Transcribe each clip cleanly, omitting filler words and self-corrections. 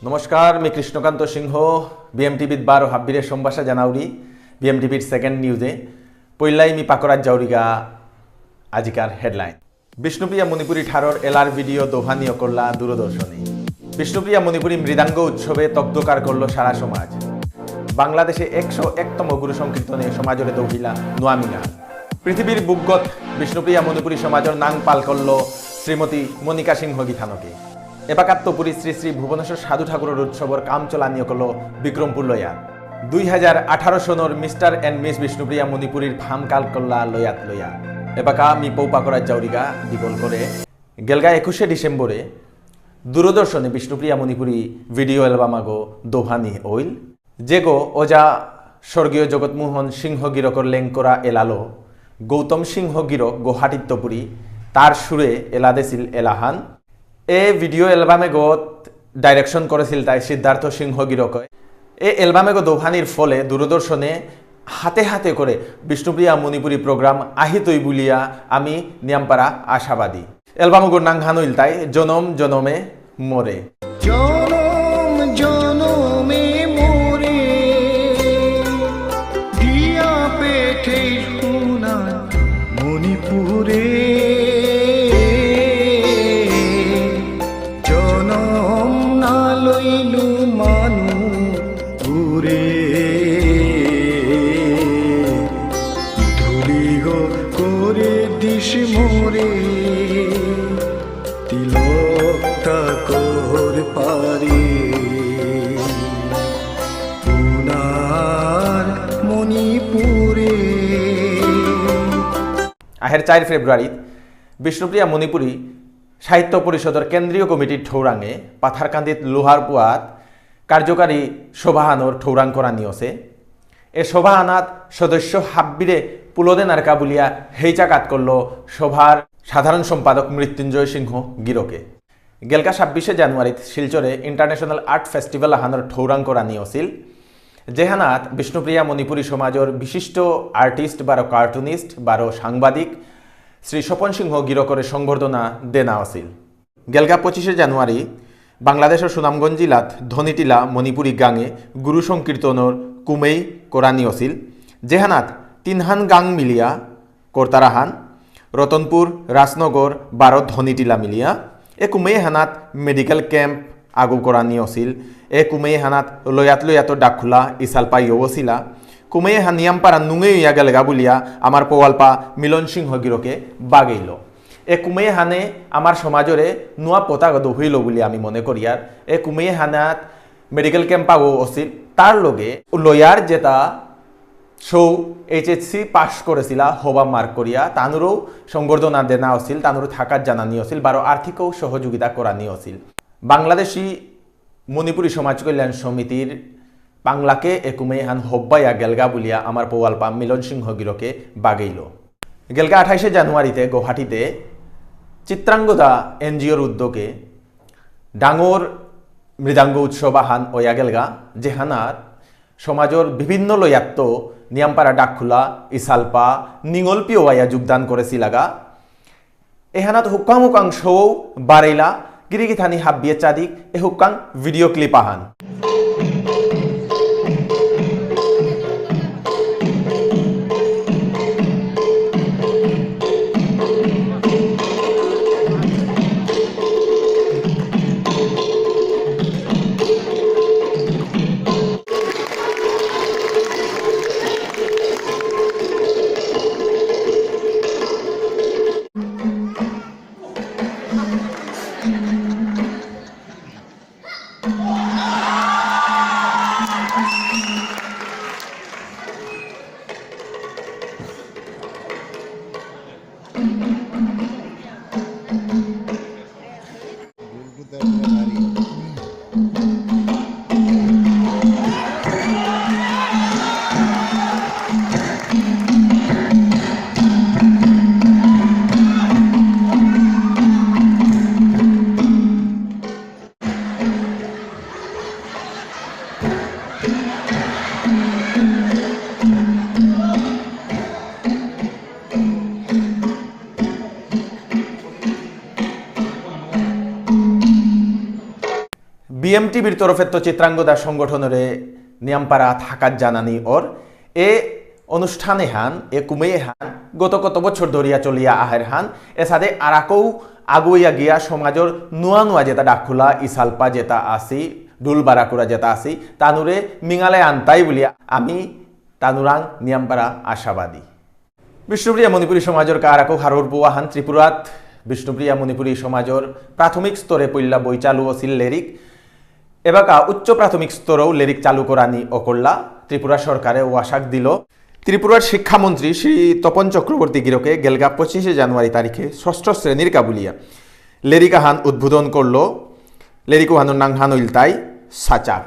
নমস্কার, আমি কৃষ্ণকান্ত সিংহ BMTV বারো হাব্বিরে সম্ভাষা জানাউরি BMTV সেকেন্ড নিউজে পইলাই মি পাকরাত জাউরিগা আজিকার হেডলাইন। বিষ্ণুপ্রিয়া মণিপুরী ঠারর এলার ভিডিও দোহানিও করলা দূরদর্শনে। বিষ্ণুপ্রিয়া মণিপুরী মৃদাঙ্গ উৎসবে তব্দকার করল সারা সমাজ। বাংলাদেশে 101তম গুরু সংকীর্তনে সমাজরে দৌহিলা নোয়ামিনা। পৃথিবীর বুকগত বিষ্ণুপ্রিয়া মণিপুরী সমাজের নাং পাল করল শ্রীমতী মনিকা সিংহ গীথানকে। এবাকাত্তপুরী শ্রী শ্রী ভুবনেশ্বর সাধু ঠাকুরের উৎসবর কাম চলানিও করল বিক্রমপুর লয়া। 2018 সনর মিস্টার এন্ড মিস বিষ্ণুপ্রিয়া মণিপুরীর ফাম কাল করলা লয়াত লয়া। এবাকা মি পৌপাকরাত জাউরিগা দিবল করে গেলগা 21 ডিসেম্বরে দূরদর্শনে বিষ্ণুপ্রিয়া মণিপুরী ভিডিও অ্যালবামাগো দোহানি ওইল যেগো ওজা স্বর্গীয় জগৎমোহন সিংহ গিরকর লেঙ্করা এলালো গৌতম সিংহ গিরক গুহাটিত্যপুরী তার সুরে এলাদেছিল এলাহান। এ ভিডিও অ্যালবামে গো ডাইরেকশন করেছিল তাই সিদ্ধার্থ সিংহ গিরক। এ অ্যালবামে গো দোহানির ফলে দূরদর্শনে হাতে হাতে করে বিষ্ণুপ্রিয়া মণিপুরী প্রোগ্রাম আহিতই বুলিয়া আমি নিয়ামপাড়া আশাবাদী। অ্যালবাম গো নাংহান হইল তাই জনম জনমে মোরে। জনম জনমে মোরে দিয়া পেঠে সোনা মণিপুরে জনম না লইলু মানু পুরে ধুলি গো করে দিস মোরে তিলকটা কর পারি পুনার মণিপুরে। আহের 4 ফেব্রুয়ারি বিষ্ণুপ্রিয়া মণিপুরী সাহিত্য পরিষদের কেন্দ্রীয় কমিটির ঠৌরাঙে পাথারকান্দিত লোহারপুয়াত কার্যকারী সভাহানোর ঠৌরাং করা নিয়ছে। এ সভাহানাত সদস্য হাব্বিরে পুলদে নারকা বুলিয়া হেইচাকাত করল সভার সাধারণ সম্পাদক মৃত্যুঞ্জয় সিংহ গিরকে। গেলকা 26 জানুয়ারিত শিলচরে ইন্টারন্যাশনাল আর্ট ফেস্টিভ্যাল আহানোর ঠৌরাং করা নিয়ছিল যেহানাত বিষ্ণুপ্রিয়া মণিপুরী সমাজের বিশিষ্ট আর্টিস্ট বারো কার্টুনিস্ট বারো সাংবাদিক শ্রী স্বপন সিংহ গিরকরে সংবর্ধনা দেনা আছিল। গেলকা 25 জানুয়ারি বাংলাদেশের সুনামগঞ্জ জিলাত ধনিটিলা মণিপুরী গাঙে গুরু সংকীর্তনের কুমেই করা নিয়ছিল যেহানাত 3হান গাং মিলিয়া কর্তারাহান রতনপুর রাজনগর বারো ধনিটিলা মিলিয়া। এ কুমেই হানাত মেডিকেল ক্যাম্প আগু করা নিয়ছিল। এ কুমেই হানাত লয়াত ডাকখোলা ইসালপা ইয়ছিলা। কুমেই হান নিয়ামপাড়া নুঙে ইয়া গেলগা বুলিয়া আমার পোয়ালপা মিলন সিংহ গিরকে বাগেইল। এ কুমেই হানে আমার সমাজরে নুয়া পতাকা দহিল বলে আমি মনে করি। আর এ কুমেই হানাত মেডিকেল ক্যাম্প আগু অছিল তার লগে লয়ার যেটা সৌ HSC পাস করেছিল হবা মার্ক করিয়া তানুরও সংবর্ধনা দেনা আছিল, তানুরও থাকার জানানি আছিল, বারো আর্থিকও সহযোগিতা করা নিয়েছিল। বাংলাদেশি মণিপুরী সমাজ কল্যাণ সমিতির বাংলাকে একুমে হান হব্বাইয়া গেলগা বুলিয়া আমার পোয়ালপা মিলন সিংহ গিরকে বাগেইল। গেলগা 28 জানুয়ারিতে গুয়াহাটিতে চিত্রাঙ্গদা NGOর উদ্যোগে ডাঙর মৃদাঙ্গ উৎসব আহান ওয়া গেলগা যেহানার সমাজের বিভিন্ন লয়াত্ত নিয়ামপাড়া ডাকখোলা ইসালপা নিঙলপি ওয়া যোগদান করেছিলাগা। এহানাত হুক্কাং শো বারেলা গিরিগিথানি হাব্বিয়ে চাদিক এ হুক্কাং ভিডিও ক্লিপ আহান। BMTVর তরফে তো চিত্রাঙ্গদা সংগঠনের নিয়ামপাড়া থাকার জানানি ওর এ অনুষ্ঠানে হান এ কুমেয়ে হান গত কত বছর ধরিয়া চলিয়া আহের হান এ সাথে আরাকৌ আগুইয়া গিয়া সমাজের নুয়া নুয়া যেটা ডাকুলা ইসালপা যেটা আসি ডুল বারাকুরা যেটা আসি তানুরে মিঙালে আনতাই বলিয়া আমি তানুরাং নিয়ামপাড়া আশাবাদী। বিষ্ণুপ্রিয়া মণিপুরী সমাজের কারাকৌ হারুর বুয়া হান ত্রিপুরাত বিষ্ণুপ্রিয়া মণিপুরী সমাজের প্রাথমিক স্তরে পইলা বই চালু আছিল লেরিক এবাকা উচ্চ প্রাথমিক স্তরেও লেরিক চালু করানি অকল্লা ত্রিপুরা সরকারে ওয়াসাক দিল। ত্রিপুরার শিক্ষামন্ত্রী শ্রী তপন চক্রবর্তী গিরকে গেলগা 25 জানুয়ারি তারিখে 6ষ্ঠ শ্রেণীর কাবুলিয়া লেরিকাহান উদ্বোধন করল। লেরিকুহানুর নাংহান ইলতাই সাচাক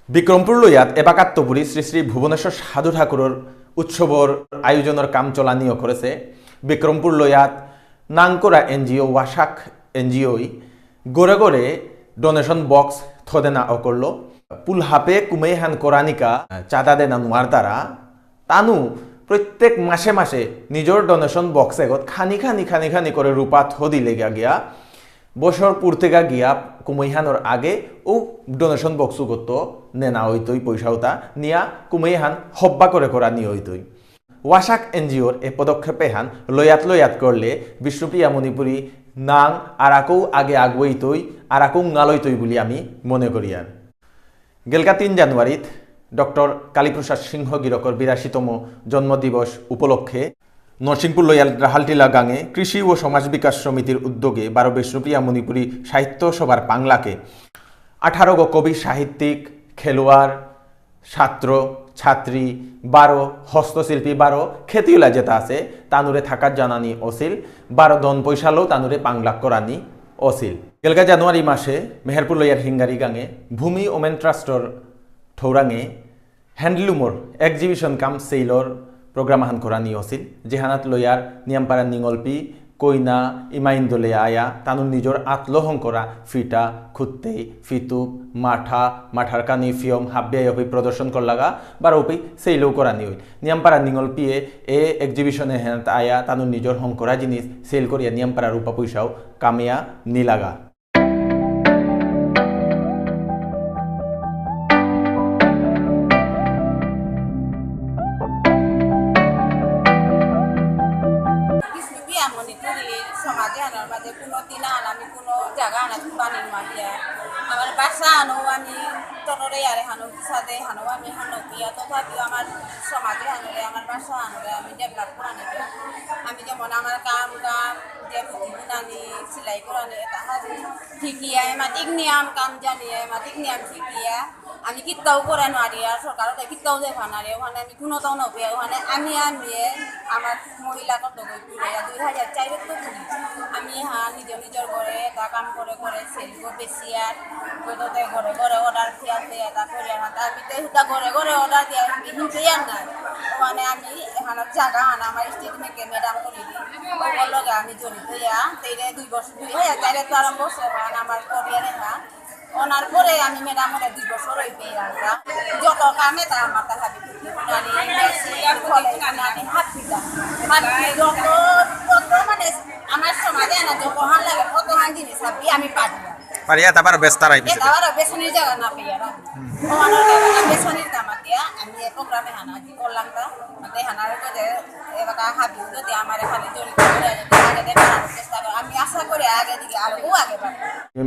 বিক্রমপুর লইয়াত এবাকাত্তপুরী শ্রী শ্রী ভুবনেশ্বর সাধু ঠাকুরের উৎসবর আয়োজনের কাম চলানিও করেছে। বিক্রমপুর লইয়াত নাংকরা এনজিও ওয়াসাক এনজিওই গড়ে গড়ে ডোনেশন বক্স থদেনা অকরল পুলহাপে কুমেহান কোরানিকা চাঁদা দেনা নোয়ার দ্বারা তানু প্রত্যেক মাসে মাসে নিজের ডোনেশন বক্সে খানি খানি খানি খানি করে রূপা থদি লেগা গিয়া বছর পুরতেগা গিয়া কুমেহানোর আগে ও ডোনেশন বক্সু করতো নেনা হইতই পয়সাওতা নিয়া কুমেহান হব্বা করে করা নিয়ে হইতই। ওয়াসাক এনজিওর এ পদক্ষেপে হান লয়াত করলে বিষ্ণুপ্রিয়া মণিপুরী নাং আরাকৌ আগে আগুইতই আরাকৌ গালইতই বলি আমি মনে করি। আর গেলকা 3 জানুয়ারিত ডক্টর কালীপ্রসাদ সিংহ গিরকর 82তম জন্মদিবস উপলক্ষে নরসিংপুর লয়াল রাহালটিলা গাঙে কৃষি ও সমাজ বিকাশ সমিতির উদ্যোগে 12 বিষ্ণুপ্রিয়া মণিপুরী সাহিত্য সভার বাংলাকে 18 গো কবি সাহিত্যিক খেলোয়াড় ছাত্র ছাত্রী 12 হস্তশিল্পী 12 খেতিউলা যেটা আছে তানুরে থাকার জানানি অসিল 12 দন পয়সালেও তানুরে পাংলাক করানি অসিল। গেলগা জানুয়ারি মাসে মেহেরপুর লইয়ার হিঙ্গারি গাঙে ভূমি ওমেন ট্রাস্টর ঠৌরাঙে হ্যান্ডলুমর এক্সিবিশন কাম সেইলর প্রোগ্রাম হান করানি অসিল যেহানাত লইয়ার নিয়ামপাড়া নিঙলপি কইনা ইমাইন্দলে আয়া তানুর নিজর আত্মহং করা ফিটা খুত্তে ফিতুপ মাঠার কানি ফিয়ম হাব্বিয়াই অপি প্রদর্শন করলাগা বার অপি সেইলেও করানি হই নিয়ামপাড়া নিঙলপিয়ে এ এক্সিবিশনে হেনাত আয়া তানুর নিজর হং করা জিনিস সেল করিয়া নিয়ামপাড়া রূপা পয়সাও কামিয়া নিলাগা। সমাজে আনার মাঝে কোনো দিন আমি কোনো জায়গা আনা বানিয়ে মারিয়া আমার বাসা আনো আমি তনরে আরে হানো সাথে হানো আমি হানো দিয়া তথাপিও আমার সমাজে আনলে আমার বাসা আনলে আমি ডেভেলপ করে নিবে আমি যেমন আমার কাম যে বুনানি সেলাই করে তাহার শিখিয়া মাটিক নিয়ম কাম জানিয়ে মাটিক নিয়ম শিখিয়া আমি কিতাও করে নারি আর সরকারতে কিতাও দেখা নারি ওখানে আমি কোনোটাও নবে ওখানে আমি আমার মহিলা কত বই তুলে 2004 তো তুলি আমি নিজের ঘরে এটা কাম করে সেলব বেশি আর কোথাতে ঘরে অর্ডার খেয়াতে এটা করে আমি তো এটা ঘরে অর্ডার দিয়ে হিনতে আর নাই ওখানে আমি এখানে জায়গা আমার স্টেটমেন্টকে ম্যাডাম করে দিই ওর লগে আমি জড়িত ইয়া তেরে 2 বছর 2004 তো আরম্ভ হচ্ছে আমার করিয়ারে ওনার পরে আমি ম্যাডাম ওরা 2 বছর হইতে আসা যত কামে তা আমার তা হাবি আমি হাত পিটা যত মানে আমার সমাজে না যত হান লাগে কত হান জিনিস আমি পারিয়া তারপর বেস্তারাই তারপর বেসনের জায়গা না পেয়ে বেসনের দাম দিয়া আমি এই প্রোগ্রামে হানা করলাম তা মানে হানার যে এবার হাবি যদি আমার এখানে জড়িত করে চেষ্টা করে আমি আশা করি আগে দিকে আরো আগে বাড়বে।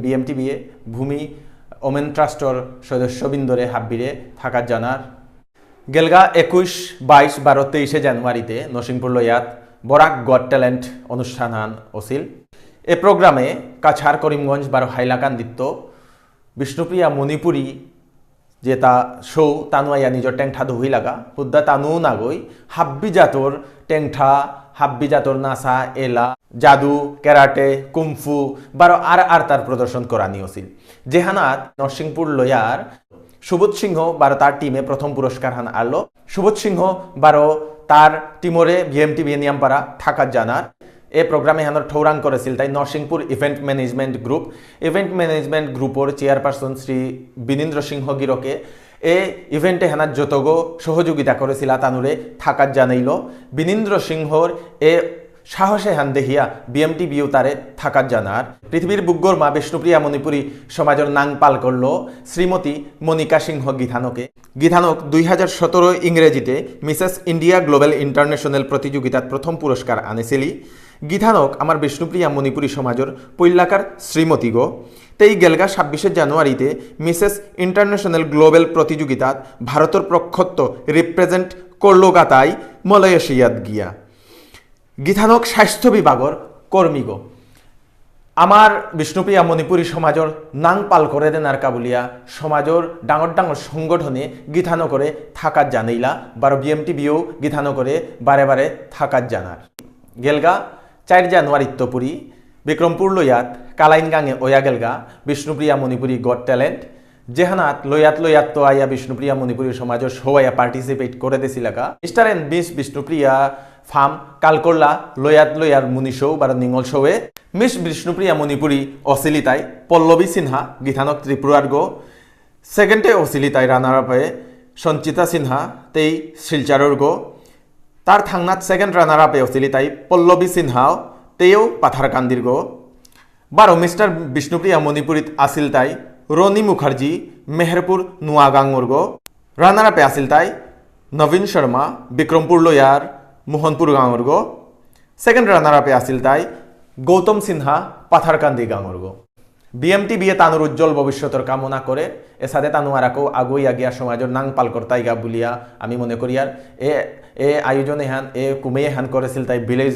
BMTV ভূমি ওমেন ট্রাস্টর সদস্যবৃন্দরে হাব্বিরে থাকার জানার গেলগা 21, 22, 12, 23 জানুয়ারিতে নরসিংপুর লইয়াত বরাক গড ট্যালেন্ট অনুষ্ঠান হান অসিল। এ প্রোগ্রামে কাছাড় করিমগঞ্জ 12 হাইলাকান্দিত্য বিষ্ণুপ্রিয়া মণিপুরী যে তা শো তানুয়াইয়া নিজের টেংঠা ধুই লাগা হুদ্দা তানু নাগই হাব্বি জাতর টেংঠা হাব্বি জাতর নাসা এলা জাদু ক্যারাটে কুমফু 12 আর তার প্রদর্শন করা নিয়েছিল যেহানাত নরসিংপুর লয়ার সুবোধ সিংহ 12 তার টিমে প্রথম পুরস্কার হান আনলো। সুবোধ সিংহ 12 তার টিমরে BMTV নিয়ামপাড়া থাকার জানার এ প্রোগ্রামে হানোর ঠৌরাং করেছিল তাই নরসিংপুর ইভেন্ট ম্যানেজমেন্ট গ্রুপর চেয়ারপারসন শ্রী বিনীন্দ্র সিংহ গিরকে এ ইভেন্টে হেনার যতগো সহযোগিতা করেছিল তানুরে থাকার জানাইল। বিনীন্দ্র সিংহর এ সাহসে হান দেহিয়া বিএমটিভিও তারে থাকার জানার পৃথিবীর বুগ্গর মা বিষ্ণুপ্রিয়া মণিপুরী সমাজের নাং পাল করল শ্রীমতী মনিকা সিংহ গীথানকে। গীথানক 2017 ইংরেজিতে মিসেস ইন্ডিয়া গ্লোবাল ইন্টারন্যাশনাল প্রতিযোগিতাত প্রথম পুরস্কার আনেছিলি। গীথানক আমার বিষ্ণুপ্রিয়া মণিপুরী সমাজের পৈলাকার শ্রীমতী গো। তেই গেলগা 26 জানুয়ারিতে মিসেস ইন্টারন্যাশনাল গ্লোবাল প্রতিযোগিতাত ভারতের প্রক্ষত্ব রিপ্রেজেন্ট করলোগা তাই মালয়েশিয়াত গিয়া। গীথানক স্বাস্থ্য বিভাগর কর্মী গো। আমার বিষ্ণুপ্রিয়া মণিপুরী সমাজের নাং পাল করে দেনার কাবুলিয়া সমাজের ডাঙর ডাঙর সংগঠনে গীথানো করে থাকার জানাইলা বারো বিএমটিভিও গীথানো করে বারে বারে থাকার জানার। গেলগা 4 জানুয়ারি তপুরি বিক্রমপুর লইয়াত কালাইন গাঙে ওয়া গেলগা বিষ্ণুপ্রিয়া মণিপুরী গড ট্যালেন্ট যেহানাত লইয়াত তো আইয়া বিষ্ণুপ্রিয়া মণিপুরী সমাজের সবাইয়া পার্টিসিপেট করে দিছিলাকা। মিস্টার এন্ড মিস বিষ্ণুপ্রিয়া ফার্ম কালকরলা লইয়ার মুনিশৌ বার নিঙল শৌয়ে মিস বিষ্ণুপ্রিয়া মণিপুরী অসিলিতাই পল্লবী সিনহা গীথানক ত্রিপুরার গো। সেকেন্ডে অসিলিতাই রানারাপে সঞ্চিতা সিনহা তেই শিলচারর গো। তার থাংনাথ সেকেন্ড রানার আপে অসিলিতাই পল্লবী সিনহাও তেও পাথারকান্দির গো। বারো মিস্টার বিষ্ণুপ্রিয়া মণিপুরীত আসিল তাই রনি মুখার্জি মেহেরপুর নোয়াগাঙ্গর গো। রানার আপে আসিল তাই নবীন শর্মা বিক্রমপুর লয়ার মোহনপুর গাঁৱৰ গো। সেকেন্ড রানার আপে আসিল তাই গৌতম সিনহা পাথারকান্দি গাঁৱৰ গো। বিএমটিভিয়ে তানুর উজ্জ্বল ভবিষ্যতের কামনা করে এ সাথে তানু আরাকো আগুই আগিয়া সমাজের নাং পাল কর্তাইগা বলিয়া আমি মনে করি। আর এ আয়োজনে হান কুমেয়ে হান করেছিল তাই ভিলেজ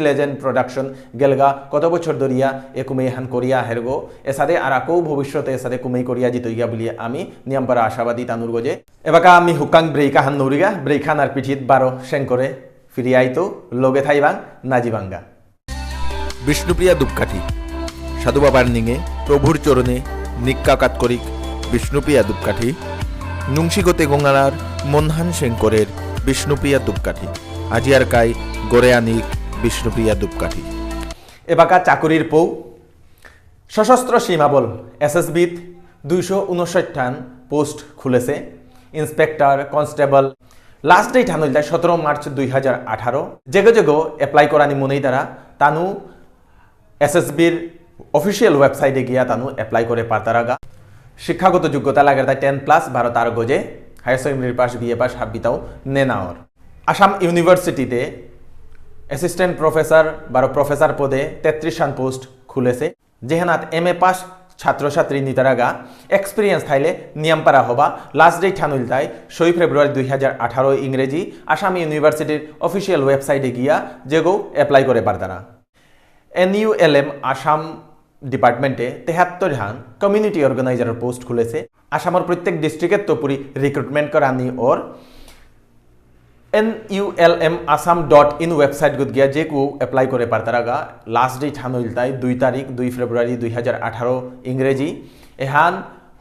লেজেন্ড প্রোডাকশন গেলগা কত বছর ধরিয়া কুমেয়ে হান করিয়া হেরগো। এ সাথে আরাকো ভবিষ্যতে এ সাথে কুমেই করিয়া জিতইগা বলিয়া আমি নিয়মপারা আশাবাদী তানুর গজে। এবাকা আমি হুকাং ব্রেইকা হান নৌরিগা ব্রেইখান আর পিঠিত বারো সেং করে ফিরিয়ে আইতো লগে থাইবাং নাজিবাঙ্গা। বিষ্ণুপ্রিয়া ধূপকাঠি সাধু বাবার নিঙে প্রভুর চরণে নিক্কাকাত করিক বিষ্ণুপ্রিয়া ধূপকাঠি নুংশিগতে গঙ্গানার মনহান শেঙ্করের বিষ্ণুপ্রিয়া ধূপকাঠি আজিয়ার কাই গড়ে আনিক বিষ্ণুপ্রিয়া ধূপকাঠি। এবাকা চাকুরির পৌ সশস্ত্র সীমাবল এসএসবিত 259 পোস্ট খুলেছে। ইন্সপেক্টর কনস্টেবল লাস্ট ডেট হান 17 মার্চ 2018। যেগো এপ্লাই করানি মনেই তারা তানু এসএসবির অফিসিয়াল ওয়েবসাইটে গিয়া তানু এপ্লাই করে পারতারাগা। শিক্ষাগত যোগ্যতা লাগে তাই 10+ 12 তার গজে higher secondary pass BA pass হাবিতাও নেনাওর। আসাম ইউনিভার্সিটিতে অ্যাসিস্ট্যান্ট প্রফেসর প্রফেসর পদে 33 পোস্ট খুলেছে। যেহানাত MA পাস ছাত্রছাত্রী নিতারাগা এক্সপিরিয়েন্স থাইলে নিয়মপারা হবা। লাস্ট ডেট হানুল তাই 6 ফেব্রুয়ারি 2018 ইংরেজি আসাম ইউনিভার্সিটির অফিসিয়াল ওয়েবসাইটে গিয়া যেগো এপ্লাই করে পারতারা। NULM আসাম ডিপার্টমেন্টে 73 হান কমিউনিটি অর্গানাইজারের পোস্ট খুলেছে। আসামের প্রত্যেক ডিস্ট্রিক্টের তপুরি রিক্রুটমেন্ট করানি ওর NULM-assam.in ওয়েবসাইট গুত গিয়া যে কেউ এপ্লাই করে পারতারাগা। লাস্ট ডেট হান হইল তাই 2 ফেব্রুয়ারি 2018 ইংরেজি। এহান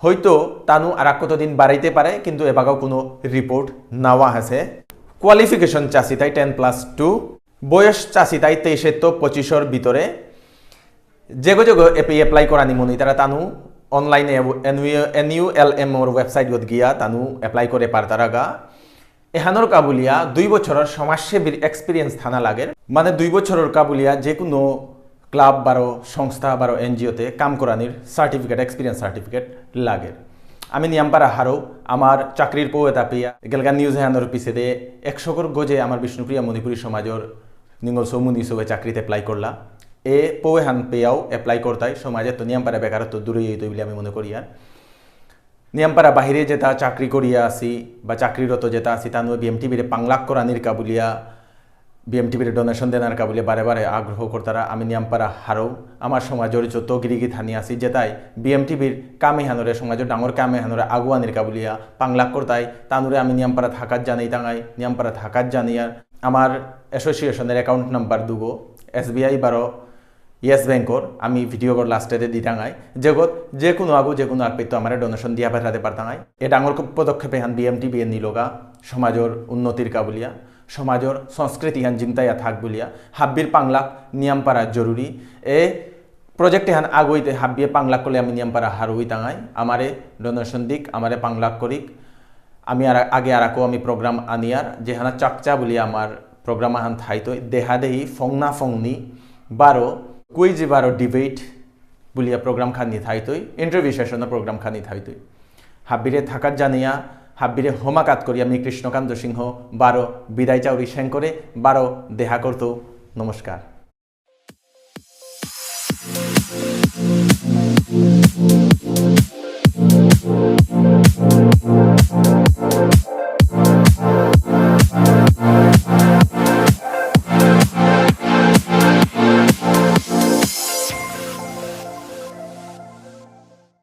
হয়তো তানু আর কতদিন বাড়াইতে পারে কিন্তু এবাগাও কোনো রিপোর্ট নাওয়া আছে। কোয়ালিফিকেশন চাষি তাই 10+2। বয়স চাষি তাই 23 তো 25 ভিতরে। যেগো এপ্লাই করানি মনে তারা তানু অনলাইনে NULM ওর ওয়েবসাইট গত গিয়া তানু এপ্লাই করে পারতারাগা। এহানোর কাবুলিয়া 2 বছরের সমাজসেবীর এক্সপিরিয়েন্স থানা লাগে। মানে 2 বছরের কাবুলিয়া যে কোনো ক্লাব সংস্থা NGOতে কাম করানির সার্টিফিকেট এক্সপিরিয়েন্স সার্টিফিকেট লাগে। আমি নিয়ামপারা হারো আমার চাকরির পৌ এটা পেয়া গেলগা নিউজ হ্যানোর পিছে দে 100 গজে আমার বিষ্ণুপ্রিয়া মণিপুরী সমাজের নিঙ্গল সৌমুনি সবে চাকরিতে এপ্লাই করলা। এ পৌ হান পেয়াও এপ্লাই করতাই সমাজে তো নিয়ামপারা বেকারত্ব দূরে যেত বলে আমি মনে করি। আর নিয়ামপারা বাহিরে যেটা চাকরি করিয়া আসি বা চাকরিরত যেটা আসি তানু বিএমটিভির পাংলাক করানির কাবুলিয়া বিএমটিভির ডোনেশন দেনার কাবুলিয়া বারে বারে আগ্রহ করতারা। আমি নিয়ামপারা হারো আমার সমাজের যত গিরিগি থানি আসি যেটাই বিএমটিভির কামে হানোরে সমাজের ডাঙর কামে হানোরে আগুয়ানির কাবুলিয়া পাংলাক করতাই তানুরে আমি নিয়ামপারা থাকার জানাই তাঙাই নিয়ামপারা থাকার জানি। আর আমার অ্যাসোসিয়েশনের অ্যাকাউন্ট নাম্বার দুগো SBI ইয়েস ব্যাংকর আমি ভিডিও কর লাস্টে দি টাঙাই জগৎ যে কোনো আগ পেতো আমার ডোনেশন দিয়া পাঠাতে পারতাঙাই। এ ডাঙর পদক্ষেপে হান বিএমটিভি নিলোগা সমাজের উন্নতির কাবুলিয়া সমাজের সংস্কৃতি হান জিমতাইয়া থাক বলিয়া হাব্বির পাংলাক নিয়ামপারা জরুরি। এ প্রজেক্টে হান আগইতে হাব্বিয়ে পাংলাক করলে আমি নিয়ামপারা হারুই টাঙাই আমারে ডোনেশন দিক আমারে পাংলাক করিক। আমি আর আগে আরাকো আমি প্রোগ্রাম আনিয়ার যেহানা চাকচা বলিয়া আমার প্রোগ্রাম আহান থাইতই দেহাদেহি ফংনা ফংনি বারো কুইজ বারো ডিবেট বুলিয়া প্রোগ্রাম খানি থাইতই ইন্টারভিউ সেশন প্রোগ্রাম খানি থাইতই হাব্বিরে থাকার জানিয়া হাব্বিরে হোমাকাত করি আমি কৃষ্ণকান্ত সিংহ বারো বিদায় চাউরি শ্যাং করে বারো দেহা করতো নমস্কার।